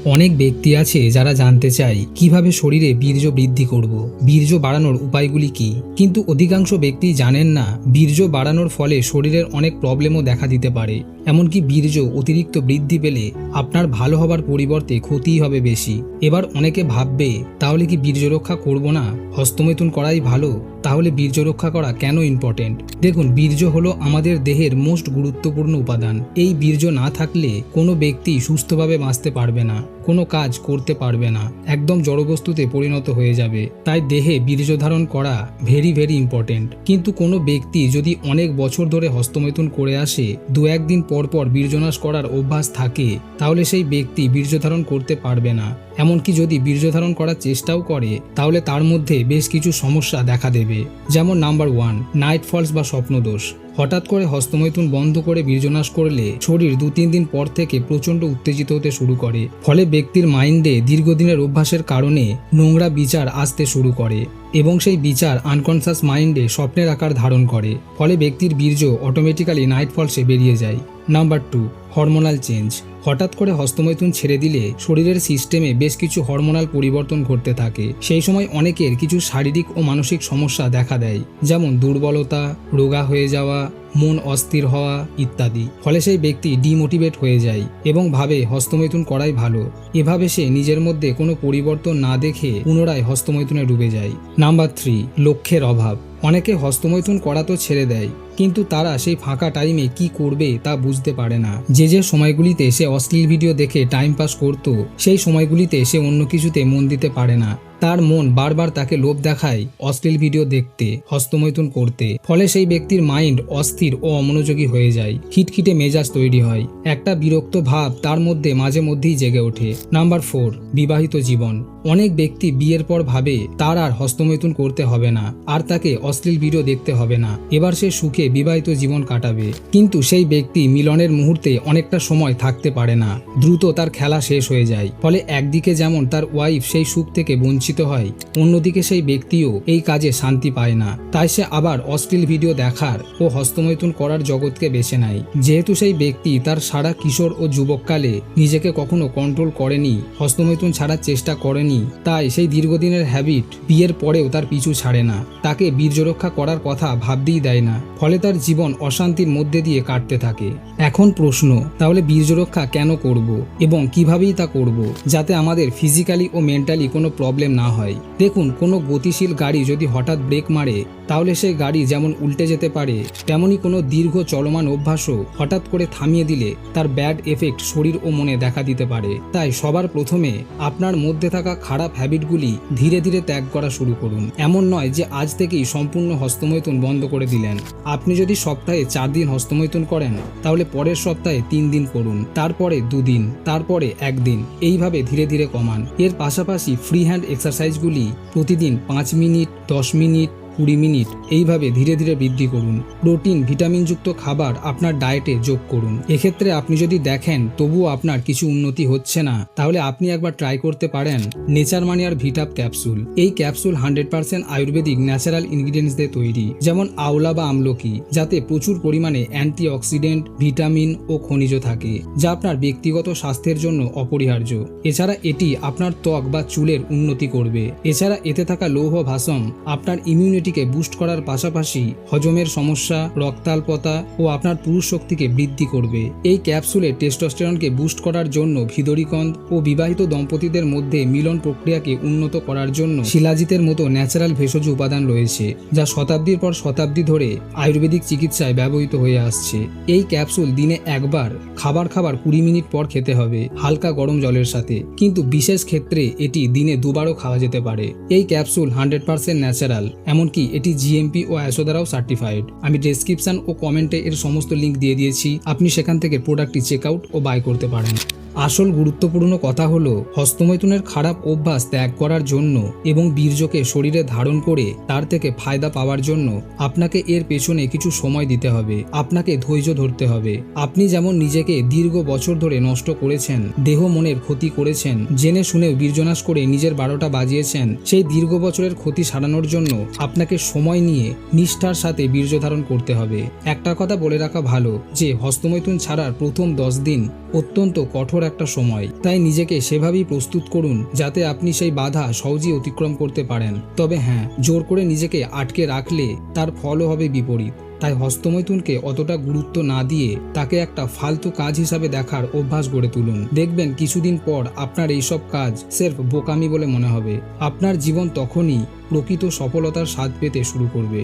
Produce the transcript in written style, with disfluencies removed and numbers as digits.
অনেক ব্যক্তি আছে যারা জানতে চায় কিভাবে শরীরে বীর্য বৃদ্ধি করব, বীর্য বাড়ানোর উপায়গুলি কি। কিন্তু অধিকাংশ ব্যক্তি জানেন না বীর্য বাড়ানোর ফলে শরীরের অনেক প্রবলেমও দেখা দিতে পারে। এমনকি বীর্য অতিরিক্ত বৃদ্ধি পেলে আপনার ভালো হবার পরিবর্তে ক্ষতিই হবে বেশি। এবার অনেকে ভাববে, তাহলে কি বীর্য রক্ষা করব না, হস্তমৈথুন করাই ভালো। তাহলে বীর্য রক্ষা করা কেন ইম্পর্টেন্ট? দেখুন, বীর্য হলো আমাদের দেহের মোস্ট গুরুত্বপূর্ণ উপাদান। এই বীর্য না থাকলে কোনো ব্যক্তি সুস্থভাবে বাঁচতে পারবে না, কোনো কাজ করতে পারবে না, একদম জড়বস্তুতে পরিণত হয়ে যাবে। তাই দেহে বীর্য ধারণ করা ভেরি ইম্পর্টেন্ট। কিন্তু কোনো ব্যক্তি যদি অনেক বছর ধরে হস্তমৈথুন করে আসে, দু একদিন পর পর বীর্যনাশ করার অভ্যাস থাকে, তাহলে সেই ব্যক্তি বীর্য ধারণ করতে পারবে না। এমনকি যদি বীর্য ধারণ করার চেষ্টাও করে, তাহলে তার মধ্যে বেশ কিছু সমস্যা দেখা দেবে। যেমন নাম্বার 1, নাইট ফলস বা স্বপ্নদোষ। হঠাৎ করে হস্তমৈথুন বন্ধ করে বীর্যনাশ করলে শরীর 2-3 দিন পর থেকে প্রচণ্ড উত্তেজিত হতে শুরু করে। ফলে ব্যক্তির মাইন্ডে দীর্ঘদিনের অভ্যাসের কারণে নোংরা বিচার আসতে শুরু করে এবং সেই বিচার আনকনসিয়াস মাইন্ডে স্বপ্নের আকার ধারণ করে। ফলে ব্যক্তির বীর্য অটোমেটিক্যালি নাইট ফলসে বেরিয়ে যায়। Number 2, hormonal change. হঠাৎ করে হস্তমৈথুন ছেড়ে দিলে শরীরের সিস্টেমে বেশ কিছু হরমোনাল পরিবর্তন ঘটতে থাকে। সেই সময় অনেকের কিছু শারীরিক ও মানসিক সমস্যা দেখা দেয়, যেমন দুর্বলতা, রোগা হয়ে যাওয়া, মন অস্থির হওয়া ইত্যাদি। ফলে সেই ব্যক্তি ডিমোটিভেট হয়ে যায় এবং ভাবে হস্তমৈথুন করাই ভালো। এভাবে সে নিজের মধ্যে কোনো পরিবর্তন না দেখে পুনরায় হস্তমৈথুনে ডুবে যায়। নাম্বার 3, লক্ষ্যের অভাব। অনেকে হস্তমৈথুন করা তো ছেড়ে দেয়, কিন্তু তারা সেই ফাঁকা টাইমে কি করবে তা বুঝতে পারে না। যে সময়গুলিতে সে অশ্লীল ভিডিও দেখে টাইম পাস করত, সেই সময়গুলিতে সে অন্য কিছুতে মন দিতে পারে না। তার মন বারবার তাকে লোভ দেখায় অশ্লীল ভিডিও দেখতে, হস্তমৈথুন করতে। ফলে সেই ব্যক্তির মাইন্ড অস্থির ও অমনোযোগী হয়ে যায়, খিটখিটে মেজাজ তৈরি হয়, একটা বিরক্ত ভাব তার মধ্যে মাঝে মধ্যেই জেগে ওঠে। নাম্বার 4, বিবাহিত জীবন। অনেক ব্যক্তি বিয়ের পর ভাবে তার আর হস্তমৈথুন করতে হবে না, আর তাকে অশ্লীল ভিডিও দেখতে হবে না, এবার সে সুখে বিবাহিত জীবন কাটাবে। কিন্তু সেই ব্যক্তি মিলনের মুহূর্তে অনেকটা সময় থাকতে পারে না, দ্রুত তার খেলা শেষ হয়ে যায়। ফলে একদিকে যেমন তার ওয়াইফ সেই সুখ থেকে বঞ্চিত হয়, অন্যদিকে সেই ব্যক্তিও এই কাজে শান্তি পায় না। তাই সে আবার অশ্লীল ভিডিও দেখার ও হস্তমৈথুন করার জগৎকে বেছে নেয়। যেহেতু সেই ব্যক্তি তার সারা কিশোর ও যুবককালে নিজেকে কখনো কন্ট্রোল করেনি, হস্তমৈথুন ছাড়ার চেষ্টা করেনি, তাই সেই দীর্ঘদিনের হ্যাবিট বিয়ের পরেও তার পিছু ছাড়ে না, তাকে বীর্য রক্ষা করার কথা ভাবতেই দেয় না। ফলে তার জীবন অশান্তির মধ্যে দিয়ে কাটতে থাকে। এখন প্রশ্ন, তাহলে বীর্য রক্ষা কেন করব এবং কিভাবেই তা করব যাতে আমাদের ফিজিক্যালি ও মেন্টালি কোনো প্রবলেম না হয়? দেখুন, কোনো গতিশীল গাড়ি যদি হঠাৎ ব্রেক মারে, তাহলে সেই গাড়ি যেমন উল্টে যেতে পারে, তেমনি কোনো দীর্ঘ চলমান অভ্যাসও হঠাৎ করে থামিয়ে দিলে তার ব্যাড এফেক্ট শরীর ও মনে দেখা দিতে পারে। তাই সবার প্রথমে আপনার মধ্যে থাকা খারাপ হ্যাবিটগুলি ধীরে ধীরে ত্যাগ করা শুরু করুন। এমন নয় যে আজ থেকেই সম্পূর্ণ হস্তমৈথুন বন্ধ করে দিলেন। আপনি যদি সপ্তাহে 4 দিন হস্তমৈথুন করেন, তাহলে পরের সপ্তাহে 3 দিন করুন, তারপরে 2 দিন, তারপরে 1 দিন, এইভাবে ধীরে ধীরে কমান। এর পাশাপাশি ফ্রি হ্যান্ড এক্সারসাইজগুলি প্রতিদিন 5 মিনিট, 10 মিনিট, 20 মিনিট এইভাবে ধীরে ধীরে বৃদ্ধি করুন। প্রোটিন, ভিটামিনযুক্ত খাবার আপনার ডায়েটে যোগ করুন। এক্ষেত্রে আপনি যদি দেখেন তবুও আপনার কিছু উন্নতি হচ্ছে না, তাহলে আপনি একবার ট্রাই করতে পারেন নেচার মানিয়ার ভিটাপ ক্যাপসুল। এই ক্যাপসুল 100% আয়ুর্বেদিক ন্যাচারাল ইনগ্রিডিয়েন্টস দিয়ে তৈরি, যেমন আওলা বা আমলকি, যাতে প্রচুর পরিমাণে অ্যান্টিঅক্সিডেন্ট, ভিটামিন ও খনিজ থাকে, যা আপনার ব্যক্তিগত স্বাস্থ্যের জন্য অপরিহার্য। এছাড়া এটি আপনার ত্বক বা চুলের উন্নতি করবে। এছাড়া এতে থাকা লৌহ ভাসম আপনার ইমিউনিটিকে বুস্ট করার পাশাপাশি হজমের সমস্যা, রক্তাল্পতা ও আপনার পুরুষ শক্তিকে বৃদ্ধি করবে। এই ক্যাপসুলে টেস্টোস্টেরনকে বুস্ট করার জন্য, ভিদরিকন্দ ও বিবাহিত দম্পতিদের মধ্যে মিলন প্রক্রিয়াকে উন্নত করার জন্য শিলাজিতের মতো ন্যাচারাল ভেষজ উপাদান রয়েছে, যা শতাব্দীর পর শতাব্দী ধরে আয়ুর্বেদিক চিকিৎসায় ব্যবহৃত হয়ে আসছে। এই ক্যাপসুল দিনে একবার খাবার 20 মিনিট পর খেতে হবে, হালকা গরম জলের সাথে। কিন্তু বিশেষ ক্ষেত্রে এটি দিনে 2 বারও খাওয়া যেতে পারে। এই ক্যাপসুল 100% ন্যাচারাল, এমনকি এটি জিএমপি ও আইএসও দ্বারাও সার্টিফাইড। আমি ডেসক্রিপশন ও কমেন্টে এর সমস্ত লিঙ্ক দিয়ে দিয়েছি, আপনি সেখান থেকে প্রোডাক্টটি চেক আউট ও বাই করতে পারেন। আসল গুরুত্বপূর্ণ কথা হলো, হস্তমৈথুনের খারাপ অভ্যাস ত্যাগ করার জন্য এবং বীর্যকে শরীরে ধারণ করে তার থেকে ফায়দা পাওয়ার জন্য আপনাকে এর পেছনে কিছু সময় দিতে হবে, আপনাকে ধৈর্য ধরতে হবে। আপনি যেমন নিজেকে দীর্ঘ বছর ধরে নষ্ট করেছেন, দেহ মনের ক্ষতি করেছেন, জেনে শুনেও বীর্যনাশ করে নিজের 12টা বাজিয়েছেন, সেই দীর্ঘ বছরের ক্ষতি সারানোর জন্য আপনাকে সময় নিয়ে নিষ্ঠার সাথে বীর্য ধারণ করতে হবে। একটা কথা বলে রাখা ভালো যে হস্তমৈথুন ছাড়ার প্রথম 10 দিন অত্যন্ত কঠোর একটা সময়, তাই নিজেকে সেভাবেই প্রস্তুত করুন যাতে আপনি সেই বাধা সহজেই অতিক্রম করতে পারেন। তবে হ্যাঁ, জোর করে নিজেকে আটকে রাখলে তার ফলও হবে বিপরীত। তাই হস্তমৈথুনকে অতটা গুরুত্ব না দিয়ে তাকে একটা ফালতু কাজ হিসাবে দেখার অভ্যাস গড়ে তুলুন। দেখবেন কিছুদিন পর আপনার এইসব কাজ সির্ফ বোকামি বলে মনে হবে। আপনার জীবন তখনই প্রকৃত সফলতার স্বাদ পেতে শুরু করবে।